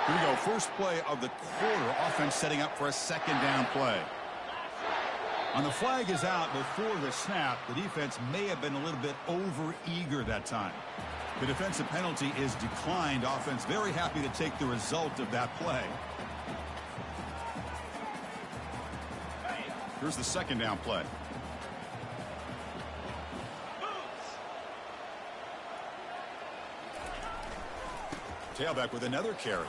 Here we go. First play of the quarter. Offense setting up for a second down play. And the flag is out before the snap. The defense may have been a little bit over-eager that time. The defensive penalty is declined. Offense very happy to take the result of that play. Here's the second down play. Tailback with another carry.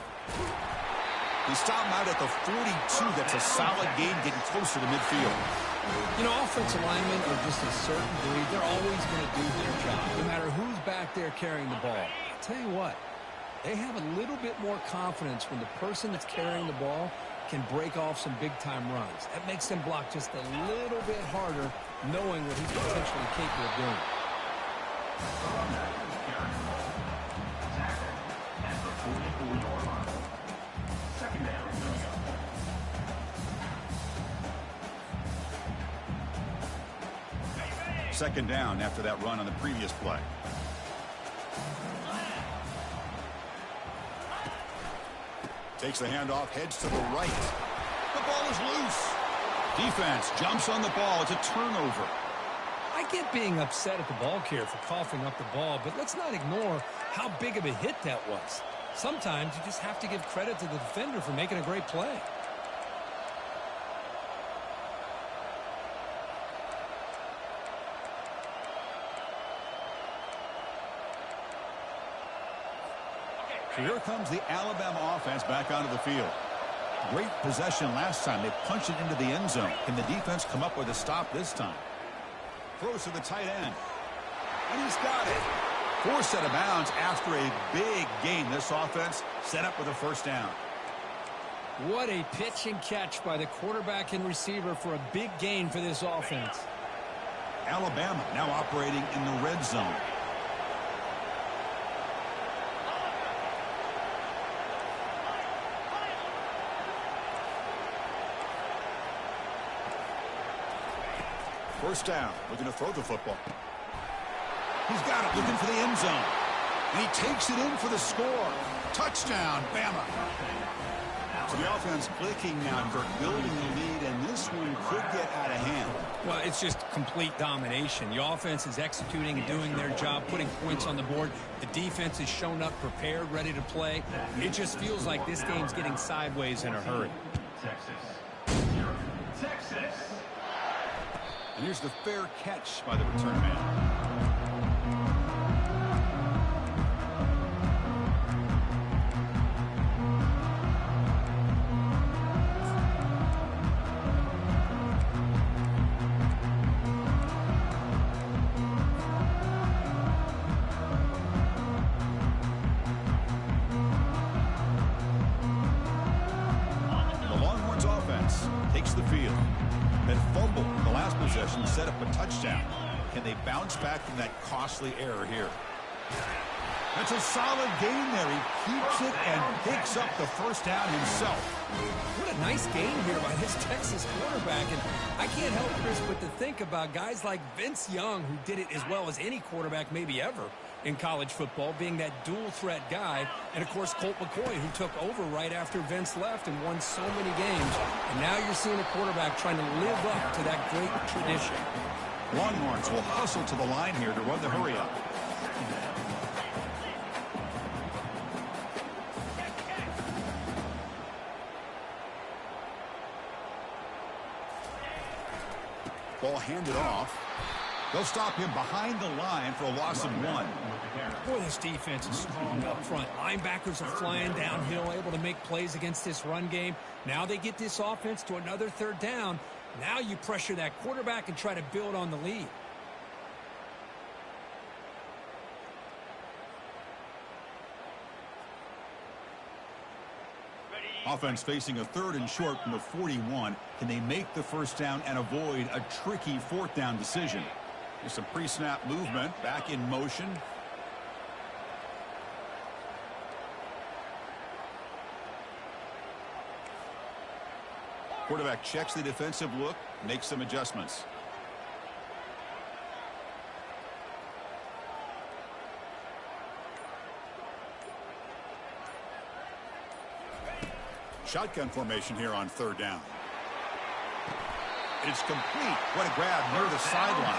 He stopped out at the 42. That's a solid gain, getting closer to midfield. You know, offensive linemen are just a certain breed. They're always going to do their job, no matter who's back there carrying the ball. I'll tell you what, they have a little bit more confidence when the person that's carrying the ball can break off some big-time runs. That makes them block just a little bit harder, knowing what he's potentially capable of doing. Second down after that run on the previous play. Takes the handoff, heads to the right. The ball is loose. Defense jumps on the ball. It's a turnover. I get being upset at the ball carrier for coughing up the ball, but let's not ignore how big of a hit that was. Sometimes you just have to give credit to the defender for making a great play. So here comes the Alabama offense back onto the field. Great possession last time. They punched it into the end zone. Can the defense come up with a stop this time? Throws to the tight end. And he's got it. Forced out of bounds after a big gain. This offense set up with a first down. What a pitch and catch by the quarterback and receiver for a big gain for this offense. Alabama now operating in the red zone. First down, looking to throw the football. He's got it, looking for the end zone. And he takes it in for the score. Touchdown, Bama. So the offense clicking now, Kirk, building the lead, and this one could get out of hand. Well, it's just complete domination. The offense is executing and doing their job, putting points on the board. The defense has shown up prepared, ready to play. It just feels like this game's getting sideways in a hurry. Texas. And here's the fair catch by the return man. The Longhorns offense takes the field. That fumble in the last possession set up a touchdown. Can they bounce back from that costly error here? That's a solid gain there. He keeps it and picks up the first down himself. What a nice game here by this Texas quarterback. And I can't help, Chris, but to think about guys like Vince Young, who did it as well as any quarterback maybe ever in college football, being that dual-threat guy. And, of course, Colt McCoy, who took over right after Vince left and won so many games. And now you're seeing a quarterback trying to live up to that great tradition. Longhorns will hustle to the line here to run the hurry-up. Ball handed off. They'll stop him behind the line for a loss of 1. Boy, this defense is strong up front. Linebackers are flying downhill, able to make plays against this run game. Now they get this offense to another third down. Now you pressure that quarterback and try to build on the lead. Offense facing a third and short from the 41. Can they make the first down and avoid a tricky fourth down decision? There's some pre-snap movement, back in motion. Quarterback checks the defensive look, makes some adjustments. Shotgun formation here on third down. It's complete. What a grab near the sideline.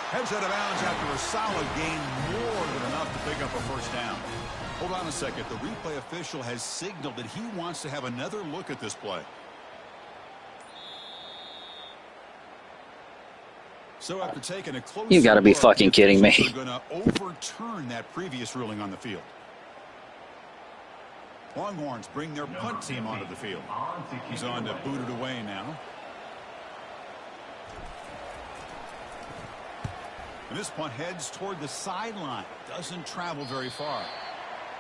Heads out of bounds after a solid gain, more than enough to pick up a first down. Hold on a second. The replay official has signaled that he wants to have another look at this play. So after taking a close You got to be fucking kidding me. They're going to overturn that previous ruling on the field. Longhorns bring their punt team onto the field. He's on to boot it away now. And this punt heads toward the sideline. Doesn't travel very far.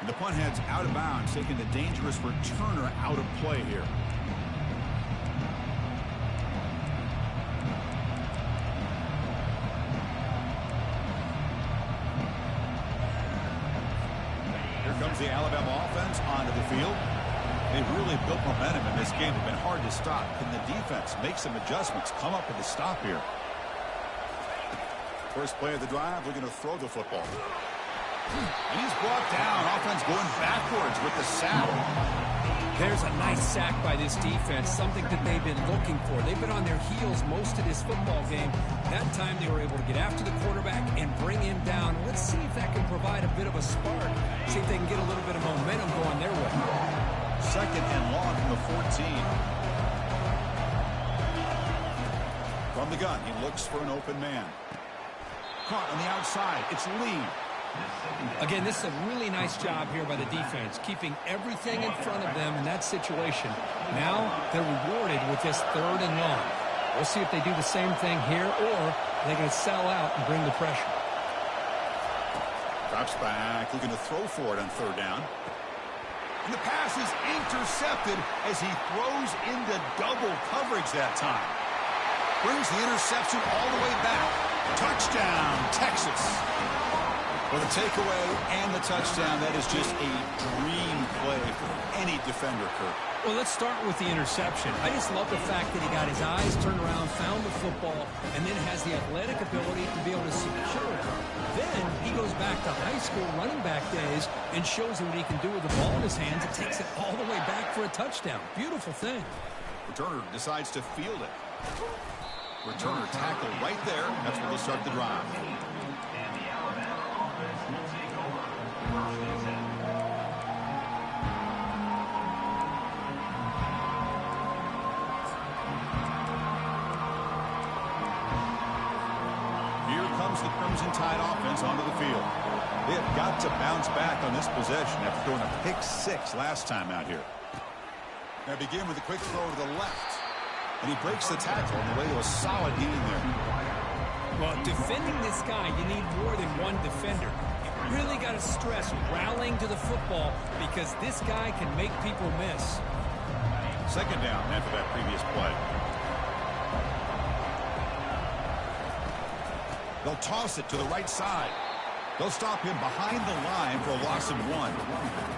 And the punt heads out of bounds, taking the dangerous returner out of play here. Here comes the Alabama offense onto the field. They've really built momentum in this game. It's been hard to stop. Can the defense make some adjustments, come up with a stop here? First play of the drive, we're going to throw the football. And he's brought down. Offense going backwards with the sack. There's a nice sack by this defense, something that they've been looking for. They've been on their heels most of this football game. That time they were able to get after the quarterback and bring him down. Let's see if that can provide a bit of a spark. See if they can get a little bit of momentum going their way. Second and long from the 14. From the gun, he looks for an open man. Caught on the outside. It's Lee. Again, this is a really nice job here by the defense, keeping everything in front of them in that situation. Now they're rewarded with this third and long. We'll see if they do the same thing here, or they're going to sell out and bring the pressure. Drops back, looking to throw for it on third down. And the pass is intercepted as he throws into double coverage that time. Brings the interception all the way back. Touchdown, Texas. For the takeaway and the touchdown, that is just a dream play for any defender, Kurt. Well, let's start with the interception. I just love the fact that he got his eyes turned around, found the football, and then has the athletic ability to be able to secure it. Then he goes back to high school running back days and shows you what he can do with the ball in his hands. It takes it all the way back for a touchdown. Beautiful thing. Returner decides to field it. Returner tackle right there. That's where they'll start the drive. Here comes the Crimson Tide offense onto the field. They have got to bounce back on this possession after throwing a pick six last time out here. Now begin with a quick throw to the left. And he breaks the tackle on the way to a solid gain there. Well, defending this guy, you need more than one defender. You really got to stress rallying to the football because this guy can make people miss. Second down after that previous play. They'll toss it to the right side. They'll stop him behind the line for a loss of one.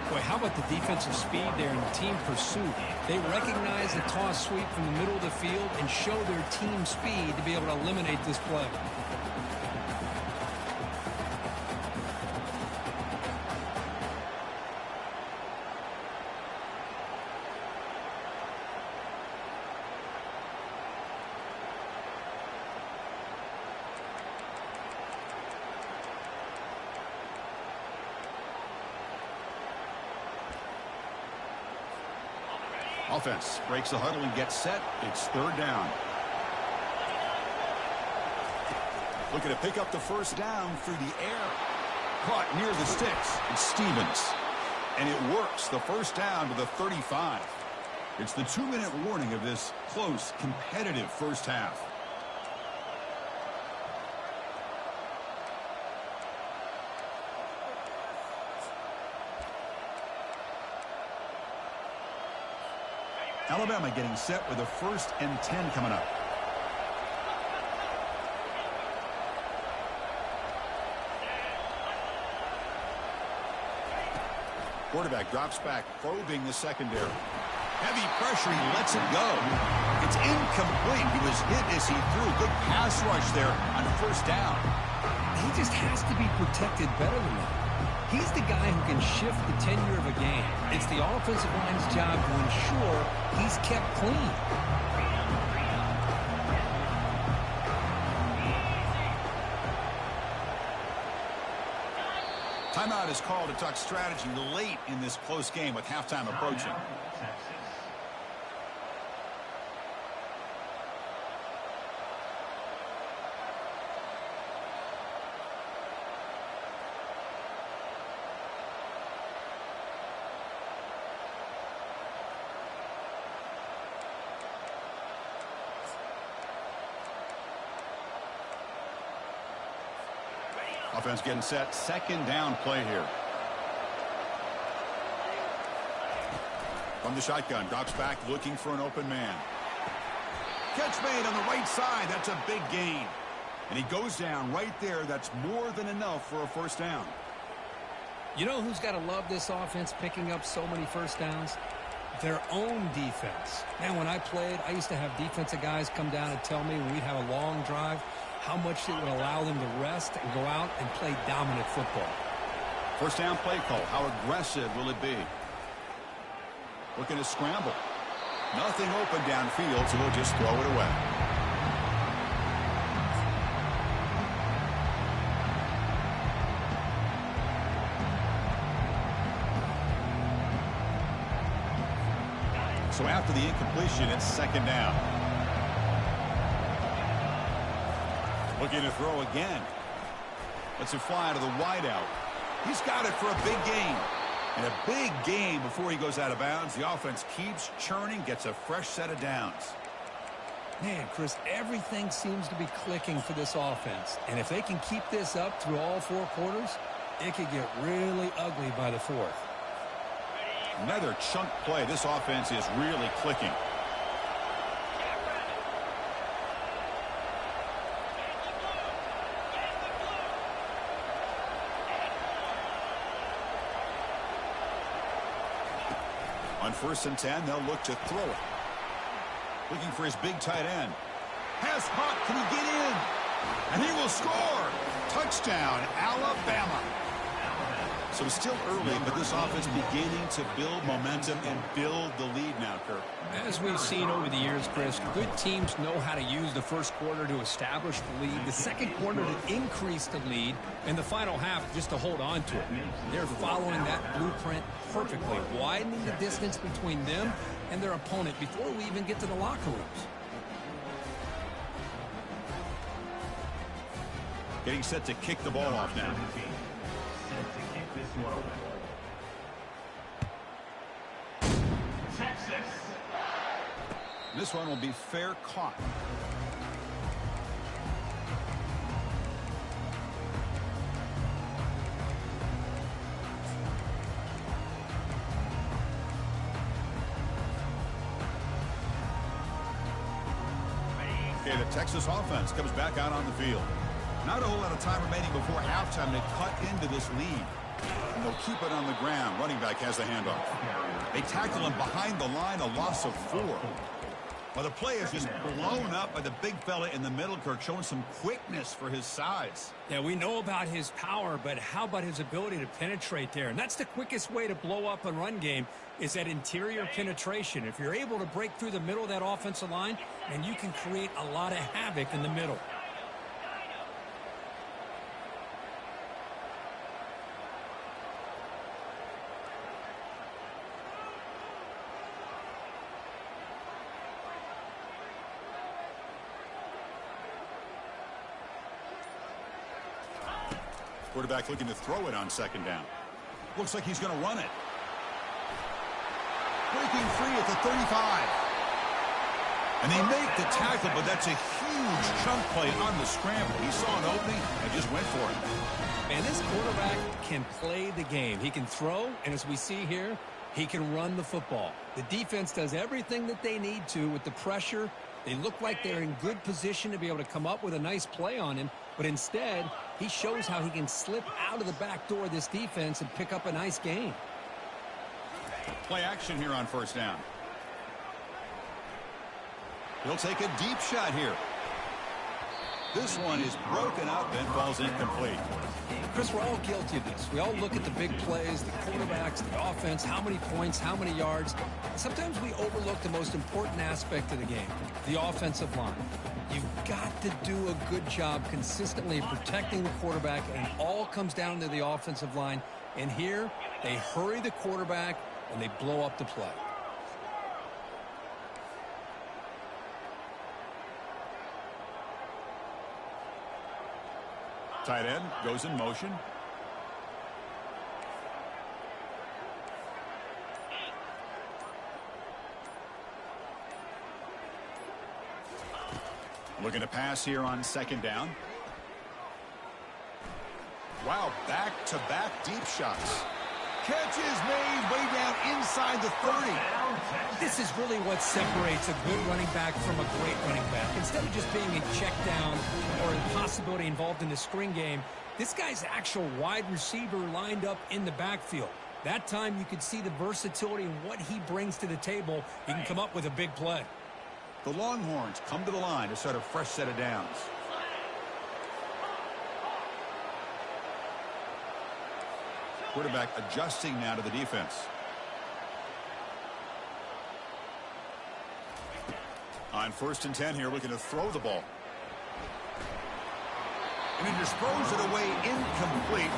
Boy, how about the defensive speed there in the team pursuit? They recognize the toss sweep from the middle of the field and show their team speed to be able to eliminate this play. Offense breaks the huddle and gets set. It's third down. Looking to pick up the first down through the air. Caught near the sticks. It's Stevens. And it works. The first down to the 35. It's the 2-minute warning of this close, competitive first half. Alabama getting set with a 1st and 10 coming up. Quarterback drops back, probing the secondary. Heavy pressure, he lets it go. It's incomplete. He was hit as he threw. Good pass rush there on 1st down. He just has to be protected better than that. He's the guy who can shift the tenure of a game. It's the offensive line's job to ensure he's kept clean. Timeout is called to talk strategy late in this close game with halftime approaching. Offense getting set. Second down play here. From the shotgun, drops back looking for an open man. Catch made on the right side. That's a big gain. And he goes down right there. That's more than enough for a first down. You know who's got to love this offense picking up so many first downs? Their own defense. Man, when I played, I used to have defensive guys come down and tell me when we'd have a long drive how much it would allow them to rest and go out and play dominant football. First down play call. How aggressive will it be? Looking to scramble. Nothing open downfield, so we'll just throw it away. So after the incompletion, it's second down. Looking to throw again. Lets it fly to the wideout. He's got it for a big gain. And a big gain before he goes out of bounds. The offense keeps churning, gets a fresh set of downs. Man, Chris, everything seems to be clicking for this offense. And if they can keep this up through all four quarters, it could get really ugly by the fourth. Another chunk play. This offense is really clicking. On 1st and 10, they'll look to throw it. Looking for his big tight end. Pass caught. Can he get in? And he will score. Touchdown, Alabama. So it's still early, but this offense beginning to build momentum and build the lead now, Kirk. As we've seen over the years, Chris, good teams know how to use the first quarter to establish the lead, the second quarter to increase the lead, and the final half just to hold on to it. They're following that blueprint perfectly, widening the distance between them and their opponent before we even get to the locker rooms. Getting set to kick the ball off now. This one will be fair caught. Okay, the Texas offense comes back out on the field. Not a whole lot of time remaining before halftime to cut into this lead. And they'll keep it on the ground. Running back has the handoff. They tackle him behind the line, a loss of 4. Well, the play is just blown up by the big fella in the middle, Kirk, showing some quickness for his size. Yeah, we know about his power, but how about his ability to penetrate there? And that's the quickest way to blow up a run game is that interior penetration. If you're able to break through the middle of that offensive line, and you can create a lot of havoc in the middle. Quarterback looking to throw it on second down. Looks like he's going to run it. Breaking free at the 35. And they make the tackle, but that's a huge chunk play on the scramble. He saw an opening and just went for it. Man, this quarterback can play the game. He can throw, and as we see here, he can run the football. The defense does everything that they need to with the pressure. They look like they're in good position to be able to come up with a nice play on him, but instead, he shows how he can slip out of the back door of this defense and pick up a nice gain. Play action here on first down. He'll take a deep shot here. This one is broken up and falls incomplete. Chris, we're all guilty of this. We all look at the big plays, the quarterbacks, the offense, how many points, how many yards. Sometimes we overlook the most important aspect of the game, the offensive line. You've got to do a good job consistently protecting the quarterback, and it all comes down to the offensive line. And here, they hurry the quarterback, and they blow up the play. Tight end goes in motion. Looking to pass here on second down. Wow, back-to-back deep shots. Catch is made way down inside the 30. This is really what separates a good running back from a great running back. Instead of just being a check down or a possibility involved in the screen game, this guy's actual wide receiver lined up in the backfield. That time you could see the versatility and what he brings to the table. He can come up with a big play. The Longhorns come to the line to start a fresh set of downs. Quarterback adjusting now to the defense. On 1st and 10 here, looking to throw the ball. And he just throws it away incomplete.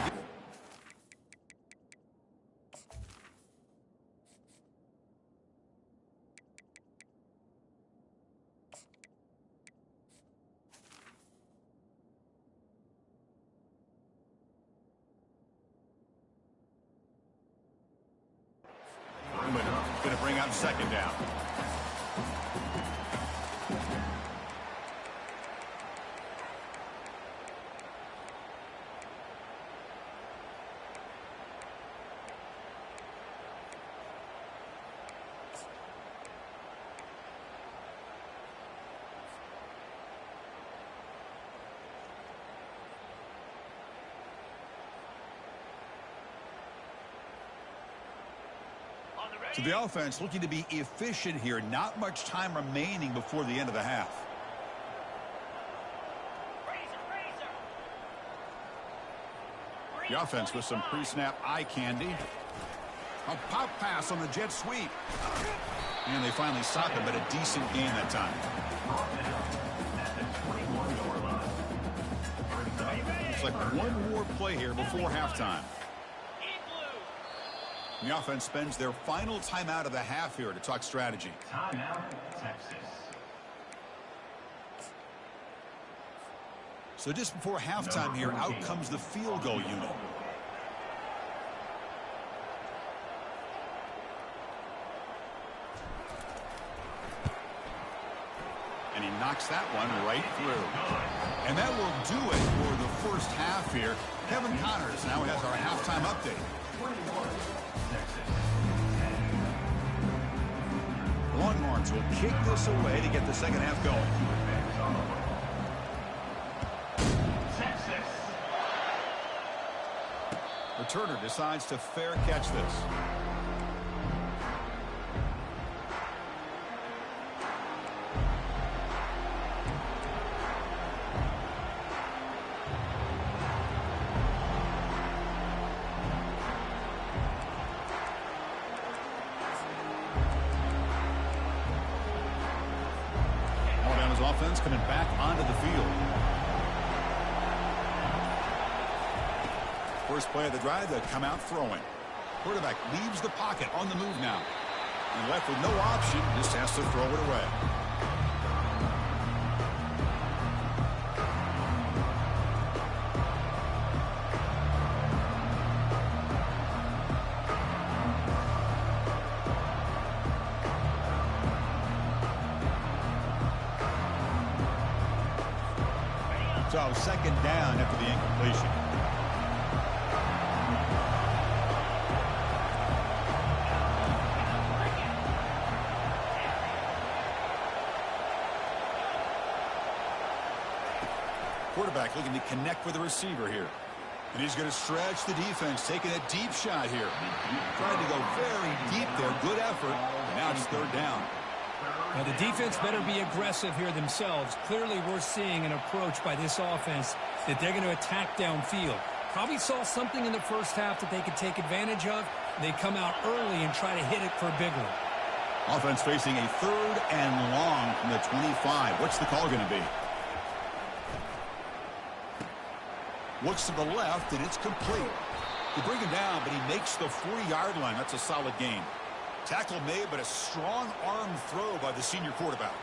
Going to bring up second down. So the offense looking to be efficient here. Not much time remaining before the end of the half. The offense with some pre-snap eye candy. A pop pass on the jet sweep. And they finally stop it, but a decent gain that time. Looks like one more play here before halftime. The offense spends their final timeout of the half here to talk strategy. Timeout, Texas. So just before halftime here, out comes the field goal unit. And he knocks that one right through. And that will do it for the first half here. Kevin Connors now has our halftime update. Longhorns will kick this away to get the second half going. Returner decides to fair catch this. Offense coming back onto the field. First play of the drive, they come out throwing. Quarterback leaves the pocket on the move now. And left with no option, just has to throw it away. So second down after the incompletion. Quarterback looking to connect with the receiver here. And he's going to stretch the defense, taking a deep shot here. Trying to go very deep there. Good effort. And now it's third down. Now, the defense better be aggressive here themselves. Clearly, we're seeing an approach by this offense that they're going to attack downfield. Probably saw something in the first half that they could take advantage of. They come out early and try to hit it for a big one. Offense facing a 3rd and long from the 25. What's the call going to be? Looks to the left, and it's complete. You bring him down, but he makes the 40-yard line. That's a solid gain. Tackle made, but a strong arm throw by the senior quarterback.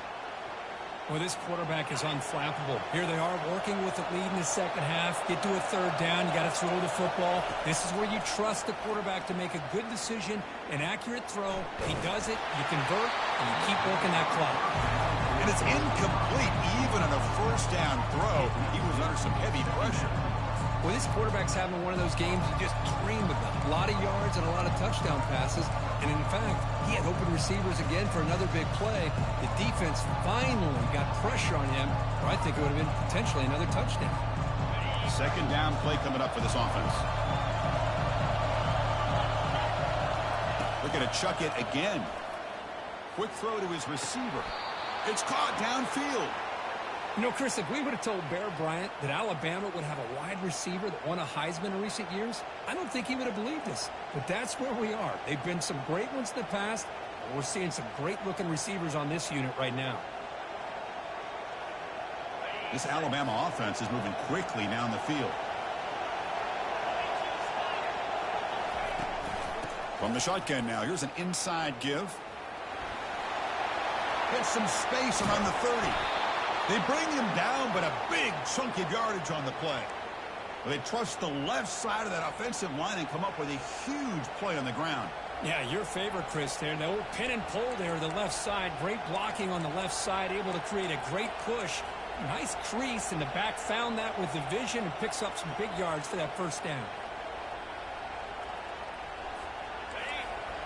Well, this quarterback is unflappable. Here they are working with the lead in the second half. Get to a 3rd down. You got to throw the football. This is where you trust the quarterback to make a good decision, an accurate throw. He does it, you convert, and you keep working that clock. And it's incomplete even on a 1st down throw. He was under some heavy pressure. Well, this quarterback's having one of those games you just dream about. A lot of yards and a lot of touchdown passes. And in fact, he had open receivers again for another big play. The defense finally got pressure on him, or I think it would have been potentially another touchdown. 2nd down play coming up for this offense. They're going to chuck it again. Quick throw to his receiver. It's caught downfield. You know, Chris, if we would have told Bear Bryant that Alabama would have a wide receiver that won a Heisman in recent years, I don't think he would have believed us. But that's where we are. They've been some great ones in the past, and we're seeing some great-looking receivers on this unit right now. This Alabama offense is moving quickly down the field. From the shotgun now, here's an inside give. Gets some space around the 30. They bring him down, but a big chunk of yardage on the play. They trust the left side of that offensive line and come up with a huge play on the ground. Yeah, your favorite, Chris, there. The old pin and pull there, the left side. Great blocking on the left side, able to create a great push. Nice crease, and the back found that with the vision and picks up some big yards for that 1st down.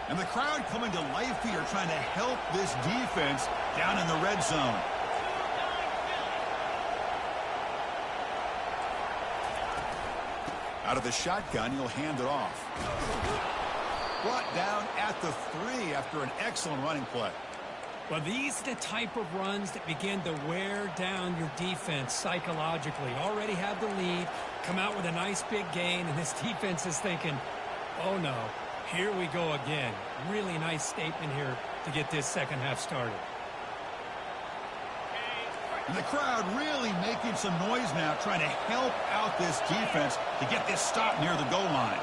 And the crowd coming to life here, trying to help this defense down in the red zone. Out of the shotgun, he'll hand it off. Brought down at the 3 after an excellent running play. Well, these are the type of runs that begin to wear down your defense psychologically. Already have the lead, come out with a nice big gain, and this defense is thinking, oh no, here we go again. Really nice statement here to get this second half started. And the crowd really making some noise now, trying to help out this defense to get this stop near the goal line.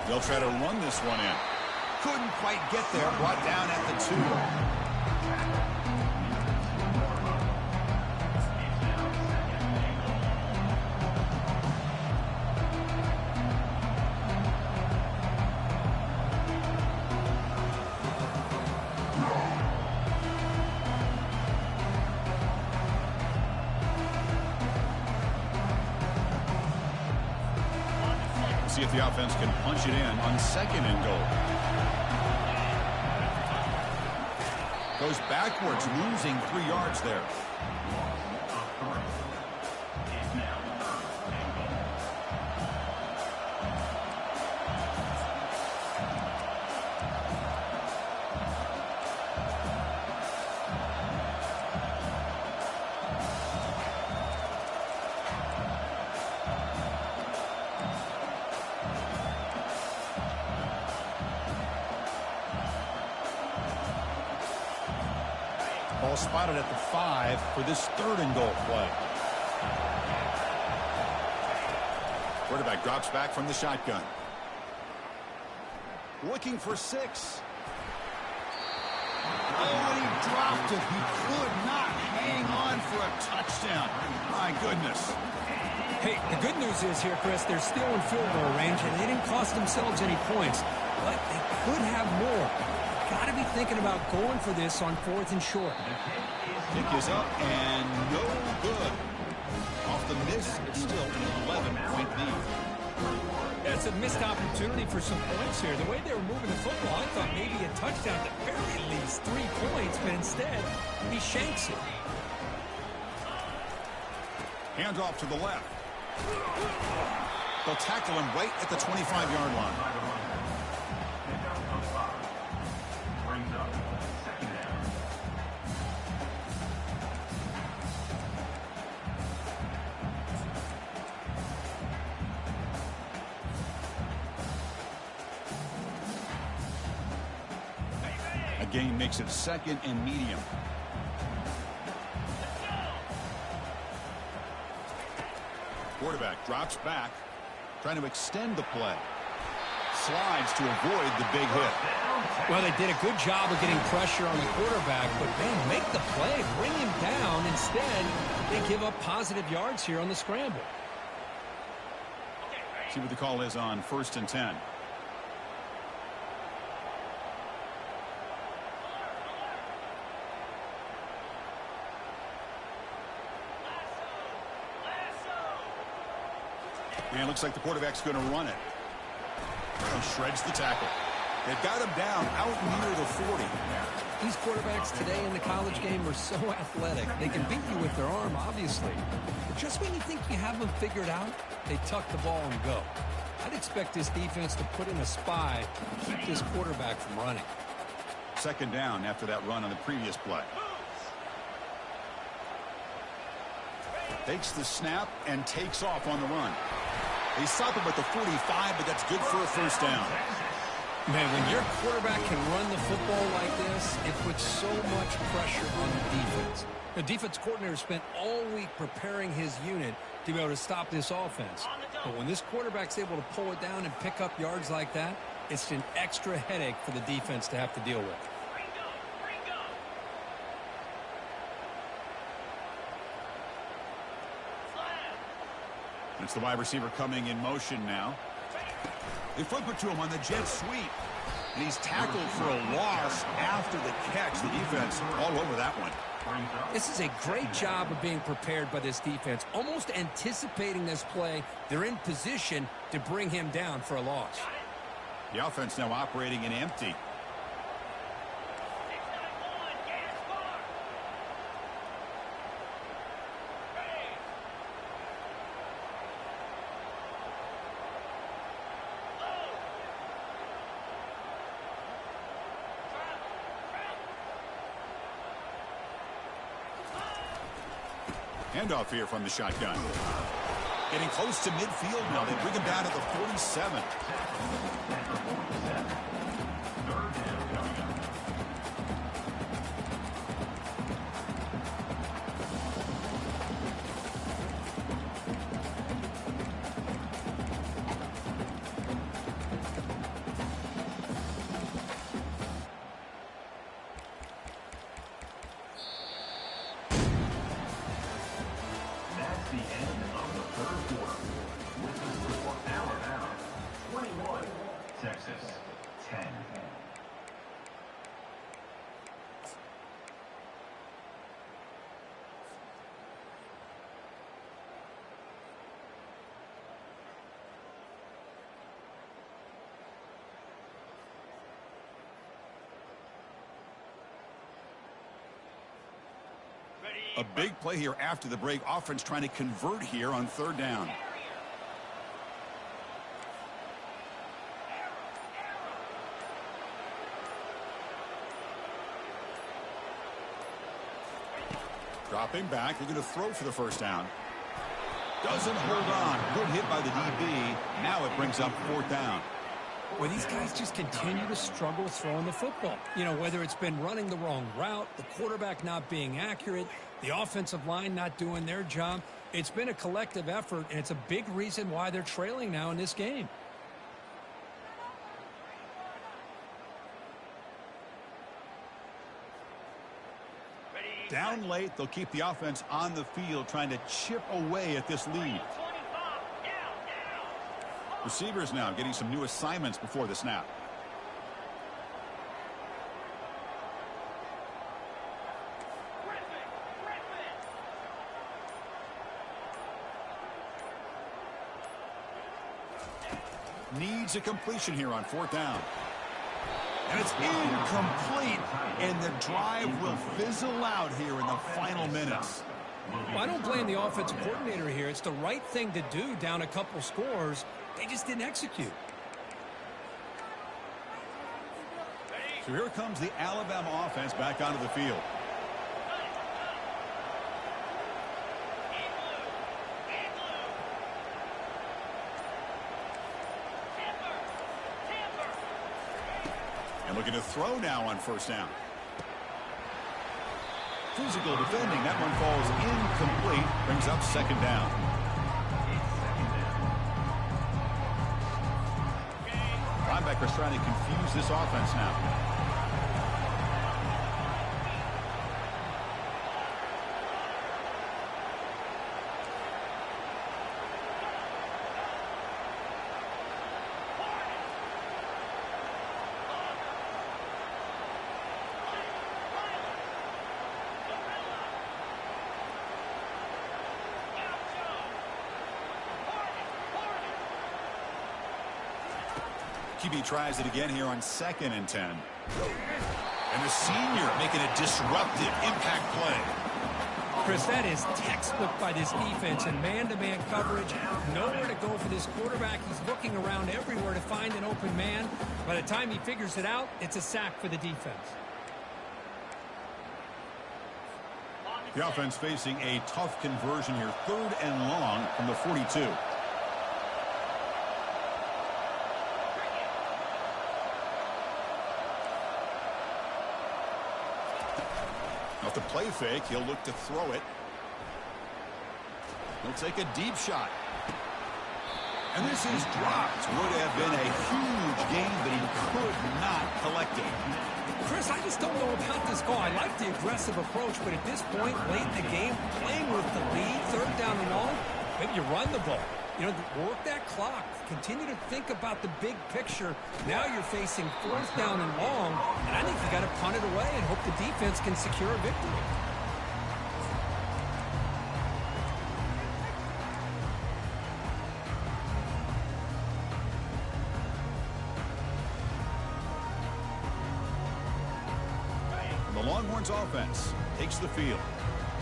They'll try to run this one in. Couldn't quite get there, brought down at the 2. See if the offense can punch it in on 2nd and goal. Goes backwards, losing 3 yards there. Ball spotted at the 5 for this 3rd and goal play. Quarterback drops back from the shotgun. Looking for 6. Oh, and he dropped it. He could not hang on for a touchdown. My goodness. Hey, the good news is here, Chris, they're still in field goal range, and they didn't cost themselves any points, but they could have more. Got to be thinking about going for this on 4th and short. Kick is up and no good. Off the miss, it's still an 11-point lead. It's a missed opportunity for some points here. The way they were moving the football, I thought maybe a touchdown at the very least, 3 points, but instead, he shanks it. Handoff to the left. They'll tackle him right at the 25-yard line. Brings up second down. A gain makes it second and medium. Quarterback drops back, trying to extend the play. Slides to avoid the big hit. Well, they did a good job of getting pressure on the quarterback, but man, make the play, bring him down. Instead, they give up positive yards here on the scramble. See what the call is on 1st and 10. And it looks like the quarterback's going to run it. He shreds the tackle. They've got him down out near the 40. These quarterbacks today in the college game are so athletic. They can beat you with their arm, obviously. But just when you think you have them figured out, they tuck the ball and go. I'd expect this defense to put in a spy to keep this quarterback from running. Second down after that run on the previous play. Takes the snap and takes off on the run. They stop him at the 45, but that's good for a first down. Man, when your quarterback can run the football like this, it puts so much pressure on the defense. The defense coordinator spent all week preparing his unit to be able to stop this offense. But when this quarterback's able to pull it down and pick up yards like that, it's an extra headache for the defense to have to deal with. It's the wide receiver coming in motion now. They flip it to him on the jet sweep. And he's tackled for a loss after the catch. The defense all over that one. This is a great job of being prepared by this defense. Almost anticipating this play. They're in position to bring him down for a loss. The offense now operating in empty. Handoff here from the shotgun. Getting close to midfield now. They bring him down to the 47. The end of the third quarter. With the score, Alabama 21, Texas 10. A big play here after the break. Offense trying to convert here on third down. Dropping back. They're going to throw for the first down. Doesn't hold on. Good hit by the DB. Now it brings up fourth down. Well, these guys just continue to struggle throwing the football. You know, whether it's been running the wrong route, the quarterback not being accurate, the offensive line not doing their job. It's been a collective effort, and it's a big reason why they're trailing now in this game. Down late, they'll keep the offense on the field trying to chip away at this lead. Receivers now getting some new assignments before the snap. Needs a completion here on fourth down. And it's incomplete, and the drive will fizzle out here in the final minutes. Well, I don't blame the offensive coordinator here. It's the right thing to do down a couple scores. They just didn't execute. So here comes the Alabama offense back onto the field. And looking to throw now on first down. Physical defending. That one falls incomplete. Brings up second down. Linebackers trying to confuse this offense now. QB tries it again here on 2nd and 10. And the senior making a disruptive impact play. Chris, that is textbook by this defense and man-to-man coverage. Nowhere to go for this quarterback. He's looking around everywhere to find an open man. By the time he figures it out, it's a sack for the defense. The offense facing a tough conversion here. 3rd and long from the 42. Off the play fake, he'll look to throw it. He'll take a deep shot. And this is dropped. Would have been a huge gain, but he could not collect it. Chris, I just don't know about this call. I like the aggressive approach, but at this point, late in the game, playing with the lead, 3rd down and long, maybe you run the ball. You know, work that clock. Continue to think about the big picture. Now you're facing 4th down and long, and I think you got to punt it away and hope the defense can secure a victory. And the Longhorns offense takes the field.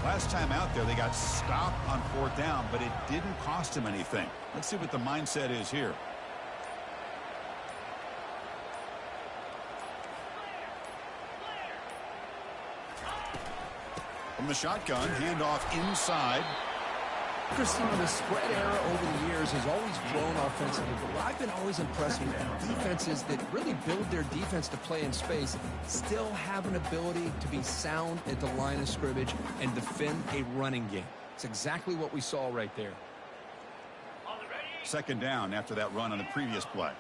Last time out there, they got stopped on 4th down, but it didn't cost them anything. Let's see what the mindset is here. From the shotgun, handoff inside. Chris, the spread era over the years has always grown offensively, but what I've been always impressed with defenses that really build their defense to play in space still have an ability to be sound at the line of scrimmage and defend a running game. It's exactly what we saw right there. 2nd down after that run on the previous play.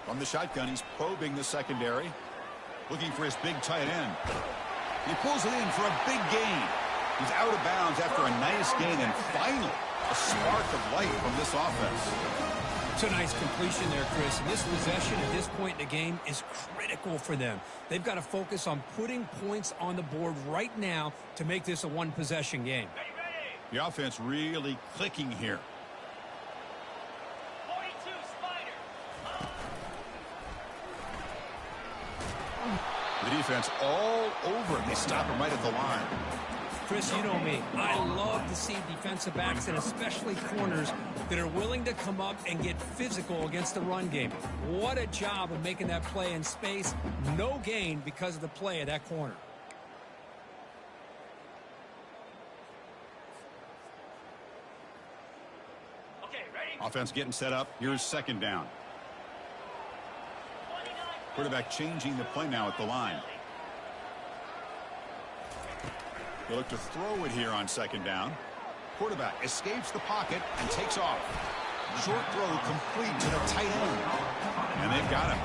From the shotgun, he's probing the secondary. Looking for his big tight end. He pulls it in for a big gain. He's out of bounds after a nice gain, and finally, a spark of light from this offense. It's a nice completion there, Chris. And this possession at this point in the game is critical for them. They've got to focus on putting points on the board right now to make this a one-possession game. The offense really clicking here. The defense all over him. They stop him right at the line. Chris, you know me. I love to see defensive backs and especially corners that are willing to come up and get physical against the run game. What a job of making that play in space. No gain because of the play of that corner. Okay, ready? Offense getting set up. Here's 2nd down. Quarterback changing the play now at the line. He'll look to throw it here on 2nd down. Quarterback escapes the pocket and takes off. Short throw complete to the tight end. And they've got him.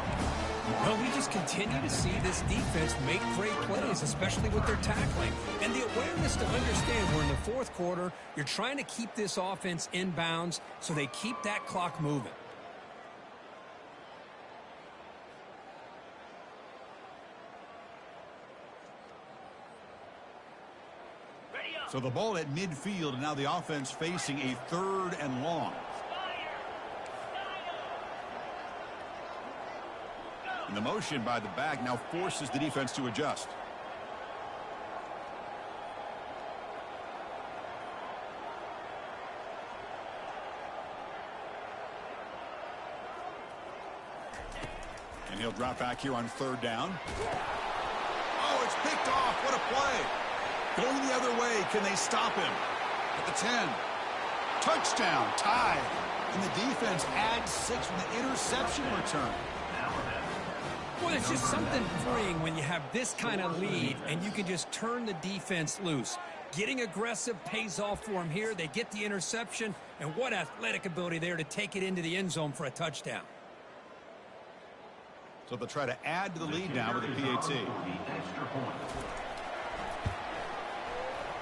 Well, we just continue to see this defense make great plays, especially with their tackling. And the awareness to understand we're in the 4th quarter. You're trying to keep this offense in bounds so they keep that clock moving. Ready So the ball at midfield, and now the offense facing a 3rd and long. And the motion by the back now forces the defense to adjust. And he'll drop back here on 3rd down. Oh, it's picked off. What a play. Going the other way. Can they stop him? At the 10. Touchdown. Tied. And the defense adds 6 from the interception return. Well, it's just something freeing when you have this kind of lead and you can just turn the defense loose. Getting aggressive pays off for them here. They get the interception, and what athletic ability there to take it into the end zone for a touchdown. So they'll try to add to the lead now with a PAT.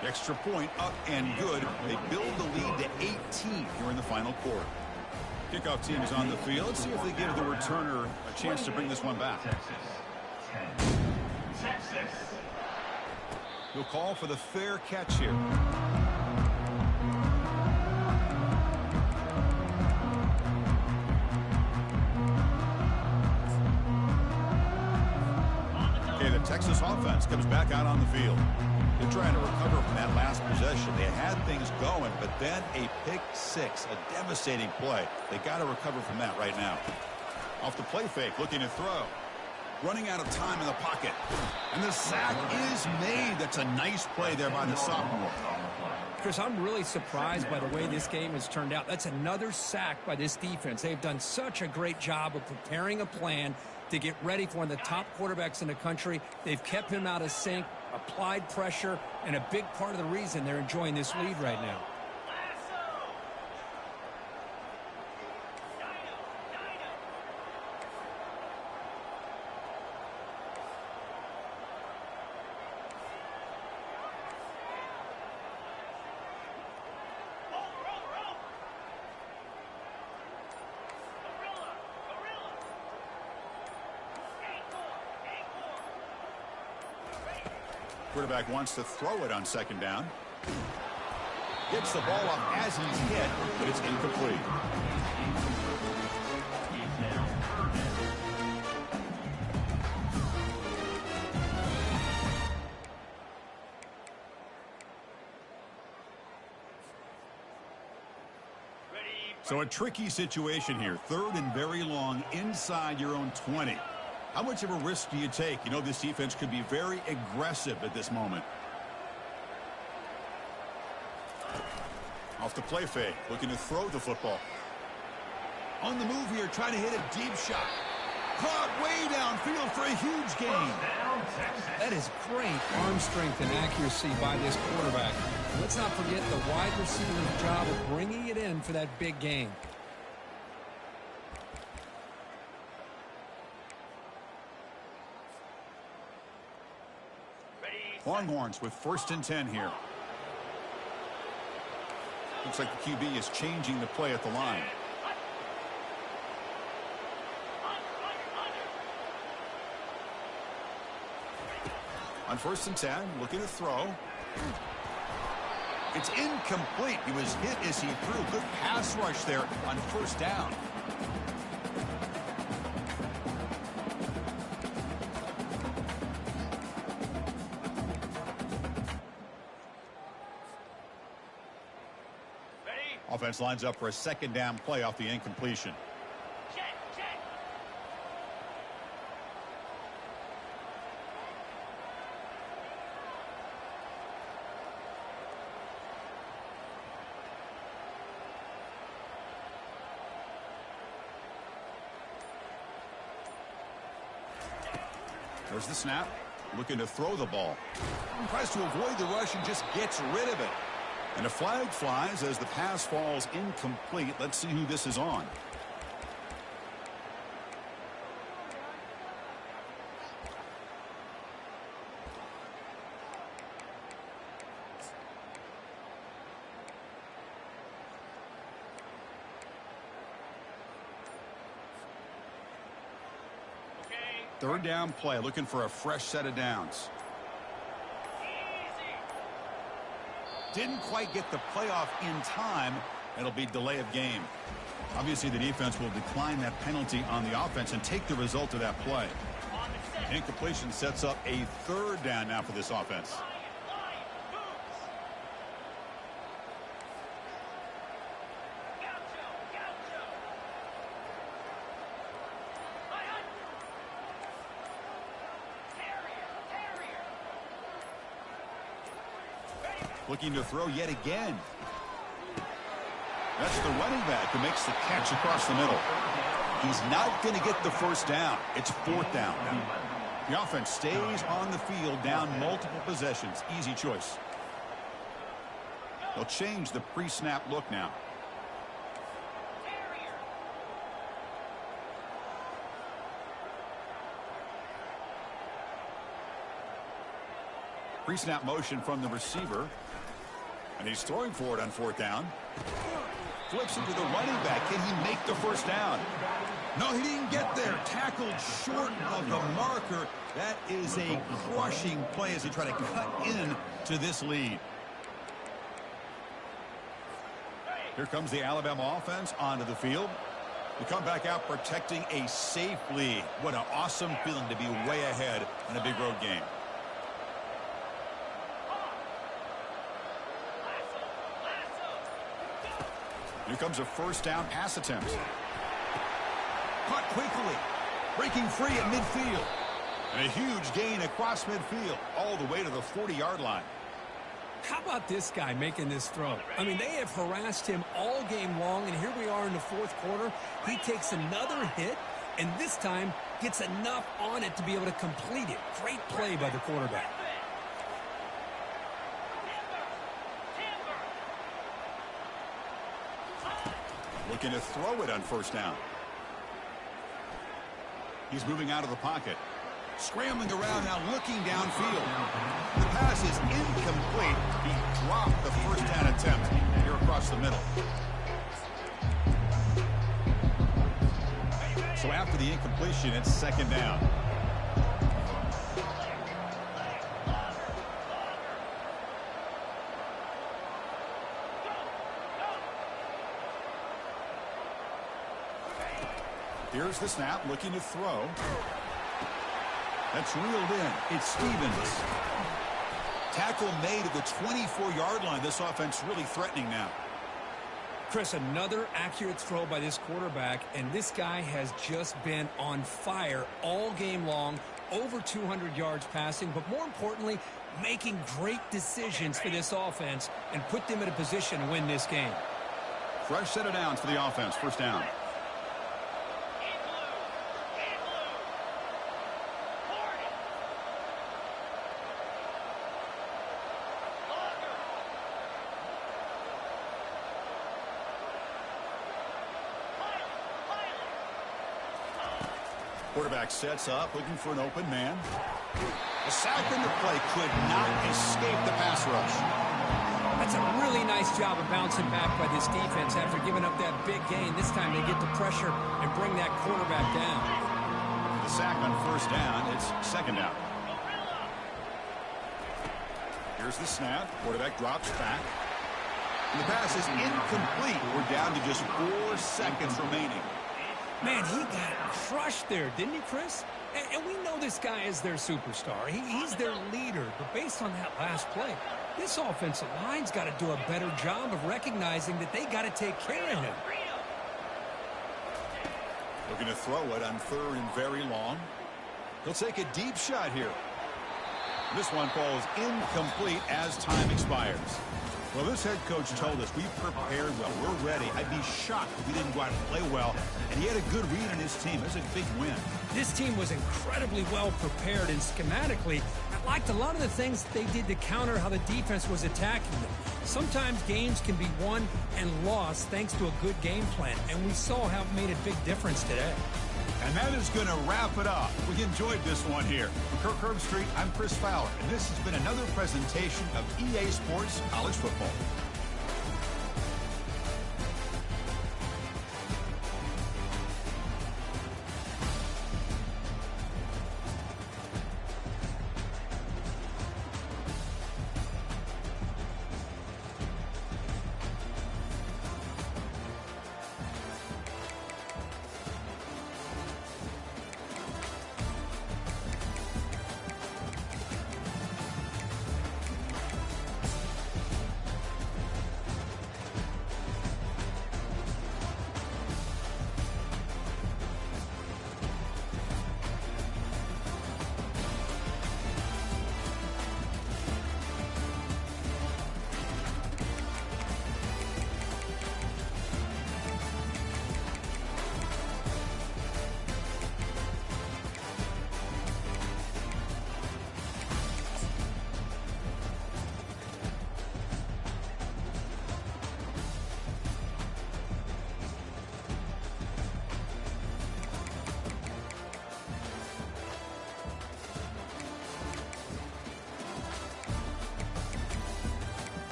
The extra point up and good. They build the lead to 18 here in the final quarter. Kickoff team is on the field. Let's see if they give the returner a chance to bring this one back. Texas. He'll call for the fair catch here. Okay, the Texas offense comes back out on the field. They're trying to recover from that last possession. They had things going, but then a pick 6, a devastating play. They got to recover from that right now. Off the play fake, looking to throw. Running out of time in the pocket. And the sack is made. That's a nice play there by the sophomore. Chris, I'm really surprised by the way this game has turned out. That's another sack by this defense. They've done such a great job of preparing a plan to get ready for one of the top quarterbacks in the country. They've kept him out of sync, applied pressure, and a big part of the reason they're enjoying this lead right now. Quarterback wants to throw it on 2nd down. Gets the ball up as he's hit, but it's incomplete. So a tricky situation here. 3rd and very long inside your own 20. How much of a risk do you take? You know, this defense could be very aggressive at this moment. Off the play fake, looking to throw the football. On the move here, trying to hit a deep shot. Caught way downfield for a huge gain. That is great arm strength and accuracy by this quarterback. Let's not forget the wide receiver's job of bringing it in for that big gain. Longhorns with 1st and 10 here. Looks like the QB is changing the play at the line. On 1st and 10, looking to throw. It's incomplete. He was hit as he threw. Good pass rush there on 1st down. Offense lines up for a 2nd down play off the incompletion. There's the snap. Looking to throw the ball. Tries to avoid the rush and just gets rid of it. And a flag flies as the pass falls incomplete. Let's see who this is on. Third down play, looking for a fresh set of downs. Didn't quite get the playoff in time. It'll be delay of game. Obviously, the defense will decline that penalty on the offense and take the result of that play. Incompletion sets up a 3rd down now for this offense. Looking to throw yet again. That's the running back who makes the catch across the middle. He's not going to get the first down. It's 4th down. The offense stays on the field down multiple possessions. Easy choice. They'll change the pre-snap look now. Pre-snap motion from the receiver. And he's throwing for it on 4th down. Flips it to the running back. Can he make the first down? No, he didn't get there. Tackled short of the marker. That is a crushing play as he tried to cut in to this lead. Here comes the Alabama offense onto the field. We come back out protecting a safe lead. What an awesome feeling to be way ahead in a big road game. Here comes a first down pass attempt. Caught quickly. Breaking free at midfield. And a huge gain across midfield. All the way to the 40-yard line. How about this guy making this throw? I mean, they have harassed him all game long, and here we are in the 4th quarter. He takes another hit, and this time gets enough on it to be able to complete it. Great play by the quarterback. Looking to throw it on first down. He's moving out of the pocket. Scrambling around now, looking downfield. The pass is incomplete. He dropped the first down attempt here across the middle. So after the incompletion, it's 2nd down. Here's the snap, looking to throw. That's reeled in. It's Stevens. Tackle made at the 24-yard line. This offense really threatening now. Chris, another accurate throw by this quarterback, and this guy has just been on fire all game long. Over 200 yards passing, but more importantly, making great decisions for this offense and put them in a position to win this game. Fresh set of downs for the offense. First down. Quarterback sets up, looking for an open man. A sack in the play could not escape the pass rush. That's a really nice job of bouncing back by this defense after giving up that big gain. This time they get the pressure and bring that quarterback down. The sack on first down, it's 2nd down. Here's the snap. Quarterback drops back. And the pass is incomplete. We're down to just 4 seconds remaining. Man, he got crushed there, didn't he, Chris? And we know this guy is their superstar. He's their leader. But based on that last play, this offensive line's got to do a better job of recognizing that they got to take care of him. Looking to throw it on 3rd and very long. He'll take a deep shot here. This one falls incomplete as time expires. Well, this head coach told us we prepared well. We're ready. I'd be shocked if we didn't go out and play well. And he had a good read on his team. It's a big win. This team was incredibly well prepared, and schematically, I liked a lot of the things they did to counter how the defense was attacking them. Sometimes games can be won and lost thanks to a good game plan, and we saw how it made a big difference today. And that is going to wrap it up. We enjoyed this one here. From Kirk Herbstreit, I'm Chris Fowler, and this has been another presentation of EA Sports College Football.